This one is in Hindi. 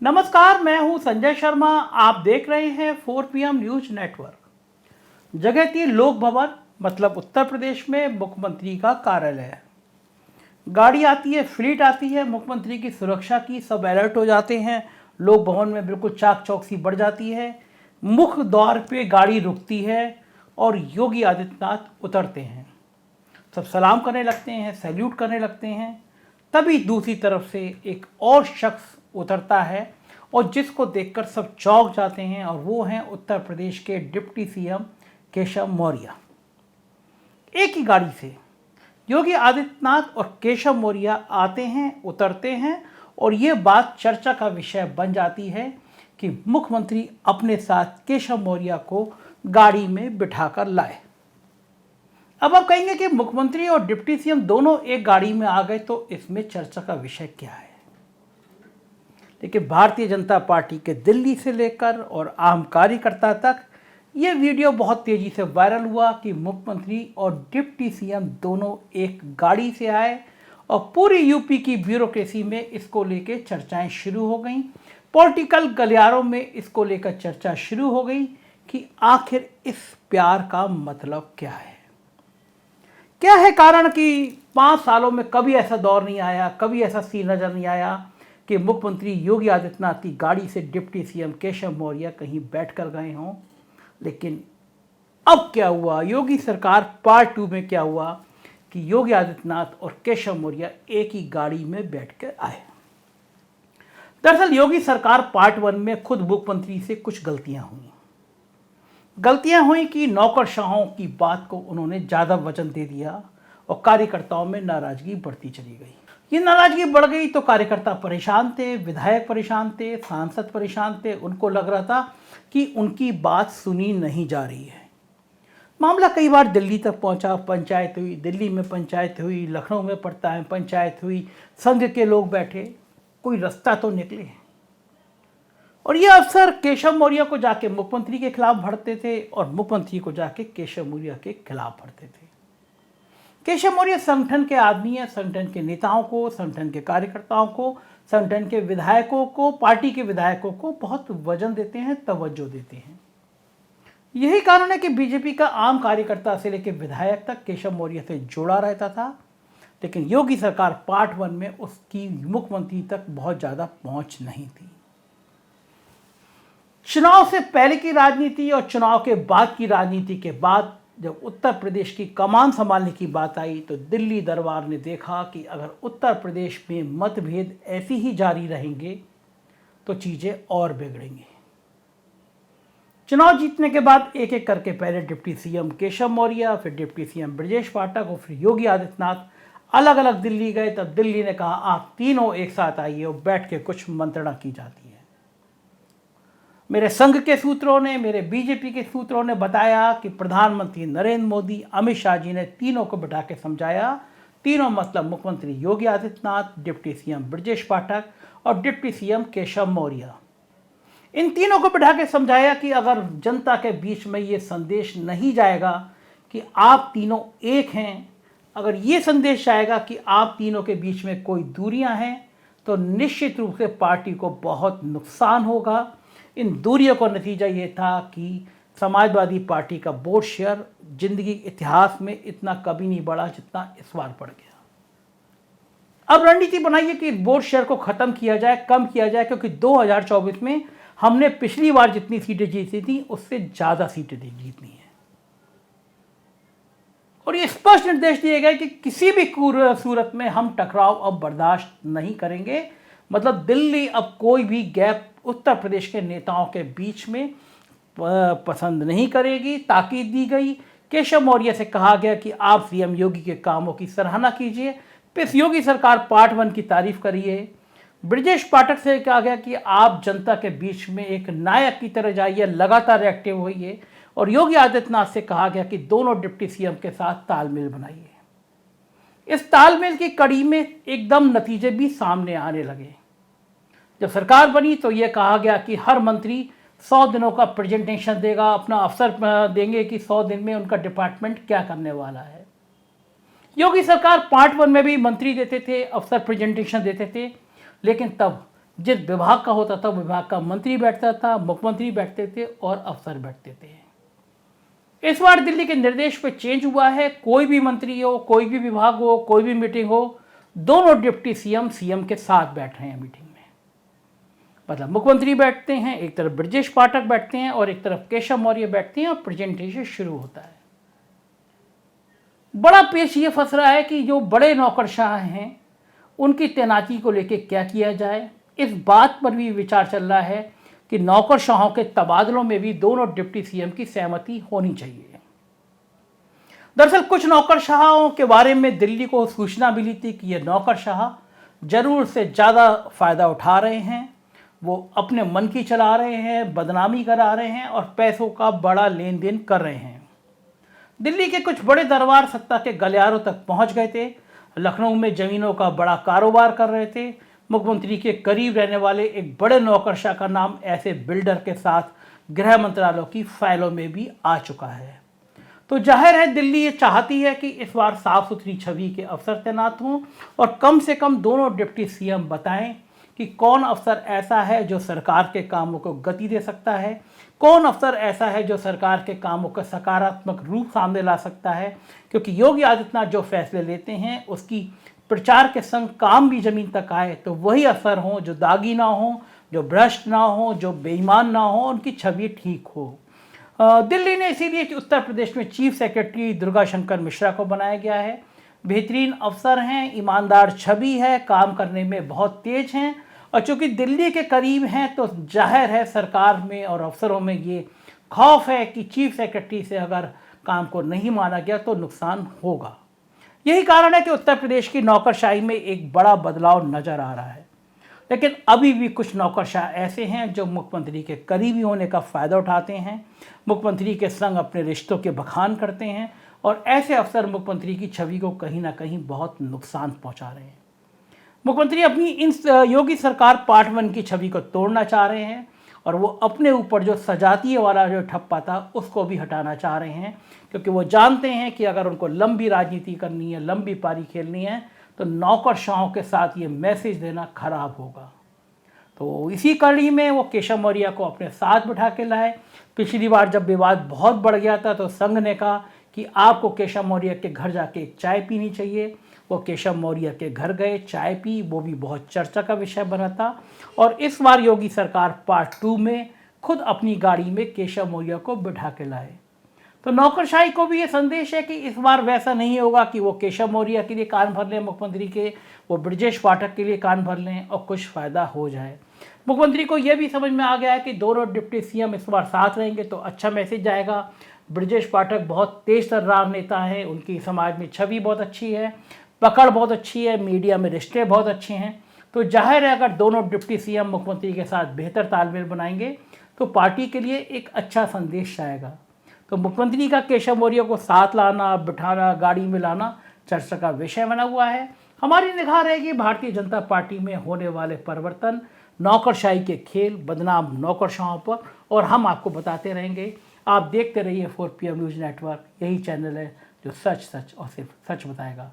नमस्कार, मैं हूं संजय शर्मा। आप देख रहे हैं 4 PM न्यूज नेटवर्क। जगह थी लोक भवन, मतलब उत्तर प्रदेश में मुख्यमंत्री का कार्यालय है। गाड़ी आती है, फ्लीट आती है, मुख्यमंत्री की सुरक्षा की सब अलर्ट हो जाते हैं। लोक भवन में बिल्कुल चाक चौकसी बढ़ जाती है। मुख्य द्वार पे गाड़ी रुकती है और योगी आदित्यनाथ उतरते हैं। सब सलाम करने लगते हैं, सैल्यूट करने लगते हैं। तभी दूसरी तरफ से एक और शख्स उतरता है और जिसको देखकर सब चौंक जाते हैं, और वो हैं उत्तर प्रदेश के डिप्टी सीएम केशव मौर्य। एक ही गाड़ी से योगी आदित्यनाथ और केशव मौर्य आते हैं, उतरते हैं, और ये बात चर्चा का विषय बन जाती है कि मुख्यमंत्री अपने साथ केशव मौर्य को गाड़ी में बिठाकर लाए। अब आप कहेंगे कि मुख्यमंत्री और डिप्टी सीएम दोनों एक गाड़ी में आ गए, तो इसमें चर्चा का विषय क्या है? लेकिन भारतीय जनता पार्टी के दिल्ली से लेकर और आम कार्यकर्ता तक ये वीडियो बहुत तेजी से वायरल हुआ कि मुख्यमंत्री और डिप्टी सीएम दोनों एक गाड़ी से आए, और पूरी यूपी की ब्यूरोक्रेसी में इसको लेकर चर्चाएं शुरू हो गई। पॉलिटिकल गलियारों में इसको लेकर चर्चा शुरू हो गई कि आखिर इस प्यार का मतलब क्या है। क्या है कारण कि 5 सालों में कभी ऐसा दौर नहीं आया, कभी ऐसा सीन नजर नहीं आया कि मुख्यमंत्री योगी आदित्यनाथ की गाड़ी से डिप्टी सीएम केशव मौर्य कहीं बैठ कर गए हों। लेकिन अब क्या हुआ, योगी सरकार पार्ट 2 में क्या हुआ कि योगी आदित्यनाथ और केशव मौर्य एक ही गाड़ी में बैठ कर आए। दरअसल योगी सरकार पार्ट 1 में खुद मुख्यमंत्री से कुछ गलतियां हुई कि नौकरशाहों की बात को उन्होंने ज़्यादा वजन दे दिया और कार्यकर्ताओं में नाराजगी बढ़ती चली गई। ये नाराजगी बढ़ गई तो कार्यकर्ता परेशान थे, विधायक परेशान थे, सांसद परेशान थे। उनको लग रहा था कि उनकी बात सुनी नहीं जा रही है। मामला कई बार दिल्ली तक पहुंचा, पंचायत हुई, दिल्ली में पंचायत हुई, लखनऊ में पड़ता है पंचायत हुई, संघ के लोग बैठे, कोई रास्ता तो निकले। और ये अफसर केशव मौर्य को जाके मुख्यमंत्री के खिलाफ भड़ते थे और मुख्यमंत्री को जाके केशव मौर्य के खिलाफ भड़ते थे। केशव मौर्य संगठन के आदमी है, संगठन के नेताओं को, संगठन के कार्यकर्ताओं को, संगठन के विधायकों को, पार्टी के विधायकों को बहुत वजन देते हैं, तवज्जो देते हैं। यही कारण है कि बीजेपी का आम कार्यकर्ता से लेकर विधायक तक केशव मौर्य से जुड़ा रहता था। लेकिन योगी सरकार पार्ट 1 में उसकी मुख्यमंत्री तक बहुत ज़्यादा पहुंच नहीं थी। चुनाव से पहले की राजनीति और चुनाव के बाद की राजनीति के बाद जब उत्तर प्रदेश की कमान संभालने की बात आई, तो दिल्ली दरबार ने देखा कि अगर उत्तर प्रदेश में मतभेद ऐसे ही जारी रहेंगे तो चीज़ें और बिगड़ेंगी। चुनाव जीतने के बाद एक एक करके पहले डिप्टी सीएम केशव मौर्य, फिर डिप्टी सीएम ब्रजेश पाठक और फिर योगी आदित्यनाथ अलग अलग दिल्ली गए। तब दिल्ली ने कहा आप तीनों एक साथ आइए और बैठ के कुछ मंत्रणा की जाती है। मेरे संघ के सूत्रों ने, मेरे बीजेपी के सूत्रों ने बताया कि प्रधानमंत्री नरेंद्र मोदी, अमित शाह जी ने तीनों को बिठा के समझाया। तीनों मतलब मुख्यमंत्री योगी आदित्यनाथ, डिप्टी सीएम ब्रजेश पाठक और डिप्टी सीएम केशव मौर्य। इन तीनों को बिठा के समझाया कि अगर जनता के बीच में ये संदेश नहीं जाएगा कि आप तीनों एक हैं, अगर ये संदेश जाएगा कि आप तीनों के बीच में कोई दूरियां हैं, तो निश्चित रूप से पार्टी को बहुत नुकसान होगा। इन दूरियों का नतीजा ये था कि समाजवादी पार्टी का वोट शेयर जिंदगी इतिहास में इतना कभी नहीं बढ़ा जितना इस बार बढ़ गया। अब रणनीति बनाइए कि वोट शेयर को खत्म किया जाए, कम किया जाए, क्योंकि 2024 में हमने पिछली बार जितनी सीटें जीती थी उससे ज़्यादा सीटें जीतनी है। और ये स्पष्ट निर्देश दिए गए कि किसी भी सूरत में हम टकराव अब बर्दाश्त नहीं करेंगे। मतलब दिल्ली अब कोई भी गैप उत्तर प्रदेश के नेताओं के बीच में पसंद नहीं करेगी। ताकीद दी गई। केशव मौर्य से कहा गया कि आप सीएम योगी के कामों की सराहना कीजिए, फिर योगी सरकार पार्ट 1 की तारीफ करिए। ब्रजेश पाठक से कहा गया कि आप जनता के बीच में एक नायक की तरह जाइए, लगातार एक्टिव होइए। और योगी आदित्यनाथ से कहा गया कि दोनों डिप्टी सीएम के साथ तालमेल बनाइए। इस तालमेल की कड़ी में एकदम नतीजे भी सामने आने लगे। जब सरकार बनी तो यह कहा गया कि हर मंत्री 100 दिनों का प्रेजेंटेशन देगा, अपना अफसर देंगे कि 100 दिन में उनका डिपार्टमेंट क्या करने वाला है। योगी सरकार पार्ट 1 में भी मंत्री देते थे, अफसर प्रेजेंटेशन देते थे, लेकिन तब जिस विभाग का होता था विभाग का मंत्री बैठता था, मुख्यमंत्री बैठते थे और अफसर बैठते थे। इस बार दिल्ली के निर्देश पे चेंज हुआ है। कोई भी मंत्री हो, कोई भी विभाग हो, कोई भी मीटिंग हो, दोनों डिप्टी सीएम के साथ बैठ रहे हैं मीटिंग में। मतलब मुख्यमंत्री बैठते हैं, एक तरफ ब्रजेश पाठक बैठते हैं और एक तरफ केशव मौर्य बैठते हैं और प्रेजेंटेशन शुरू होता है। बड़ा पेश ये फंस रहा है कि जो बड़े नौकरशाह हैं उनकी तैनाती को लेकर क्या किया जाए। इस बात पर भी विचार चल रहा है कि नौकरशाहों के तबादलों में भी दोनों डिप्टी सीएम की सहमति होनी चाहिए। दरअसल कुछ नौकरशाहों के बारे में दिल्ली को सूचना मिली थी कि ये नौकरशाह जरूर से ज़्यादा फायदा उठा रहे हैं, वो अपने मन की चला रहे हैं, बदनामी करा रहे हैं और पैसों का बड़ा लेन देन कर रहे हैं। दिल्ली के कुछ बड़े दरबार सत्ता के गलियारों तक पहुंच गए थे, लखनऊ में जमीनों का बड़ा कारोबार कर रहे थे। मुख्यमंत्री के करीब रहने वाले एक बड़े नौकरशाह का नाम ऐसे बिल्डर के साथ गृह मंत्रालय की फाइलों में भी आ चुका है। तो जाहिर है दिल्ली ये चाहती है कि इस बार साफ सुथरी छवि के अफसर तैनात हों और कम से कम दोनों डिप्टी सीएम बताएं कि कौन अफसर ऐसा है जो सरकार के कामों को गति दे सकता है, कौन अफसर ऐसा है जो सरकार के कामों का सकारात्मक रूप सामने ला सकता है। क्योंकि योगी आदित्यनाथ जो फैसले लेते हैं उसकी प्रचार के संग काम भी जमीन तक आए तो वही अफसर हों जो दागी ना हो, जो भ्रष्ट ना हो, जो बेईमान ना हो, उनकी छवि ठीक हो। दिल्ली ने इसीलिए उत्तर प्रदेश में चीफ सेक्रेटरी दुर्गा शंकर मिश्रा को बनाया गया है। बेहतरीन अफसर हैं, ईमानदार छवि है, काम करने में बहुत तेज हैं और चूंकि दिल्ली के करीब हैं तो जाहिर है सरकार में और अफसरों में ये खौफ है कि चीफ सेक्रेटरी से अगर काम को नहीं माना गया तो नुकसान होगा। यही कारण है कि उत्तर प्रदेश की नौकरशाही में एक बड़ा बदलाव नजर आ रहा है। लेकिन अभी भी कुछ नौकरशाह ऐसे हैं जो मुख्यमंत्री के करीबी होने का फ़ायदा उठाते हैं, मुख्यमंत्री के संग अपने रिश्तों के बखान करते हैं और ऐसे अफसर मुख्यमंत्री की छवि को कहीं ना कहीं बहुत नुकसान पहुंचा रहे हैं। मुख्यमंत्री अपनी इन योगी सरकार पार्ट 1 की छवि को तोड़ना चाह रहे हैं और वो अपने ऊपर जो सजातीय वाला जो ठप्पा था उसको भी हटाना चाह रहे हैं, क्योंकि वो जानते हैं कि अगर उनको लंबी राजनीति करनी है, लंबी पारी खेलनी है तो नौकरशाहों के साथ ये मैसेज देना खराब होगा। तो इसी कड़ी में वो केशव मौर्य को अपने साथ बिठा के लाए। पिछली बार जब विवाद बहुत बढ़ गया था तो संघ ने कहा कि आपको केशव मौर्य के घर जाके एक चाय पीनी चाहिए। वो केशव मौर्य के घर गए, चाय पी, वो भी बहुत चर्चा का विषय बना था। और इस बार योगी सरकार पार्ट 2 में खुद अपनी गाड़ी में केशव मौर्य को बिठा के लाए। तो नौकरशाही को भी ये संदेश है कि इस बार वैसा नहीं होगा कि वो केशव मौर्य के लिए कान भर लें मुख्यमंत्री के, वो ब्रजेश पाठक के लिए कान भर लें और कुछ फ़ायदा हो जाए। मुख्यमंत्री को यह भी समझ में आ गया है कि दोनों डिप्टी सीएम इस बार साथ रहेंगे तो अच्छा मैसेज जाएगा। ब्रजेश पाठक बहुत तेज तर्रार नेता है, उनकी समाज में छवि बहुत अच्छी है, पकड़ बहुत अच्छी है, मीडिया में रिश्ते बहुत अच्छे हैं। तो जाहिर है अगर दोनों डिप्टी सीएम मुख्यमंत्री के साथ बेहतर तालमेल बनाएंगे तो पार्टी के लिए एक अच्छा संदेश आएगा। तो मुख्यमंत्री का केशव मौर्य को साथ लाना, बिठाना, गाड़ी में लाना चर्चा का विषय बना हुआ है। हमारी निगाह रहेगी भारतीय जनता पार्टी में होने वाले परिवर्तन, नौकरशाही के खेल, बदनाम नौकरशाहों पर, और हम आपको बताते रहेंगे। आप देखते रहिए 4PM न्यूज़ नेटवर्क। यही चैनल है जो सच सच और सिर्फ सच बताएगा।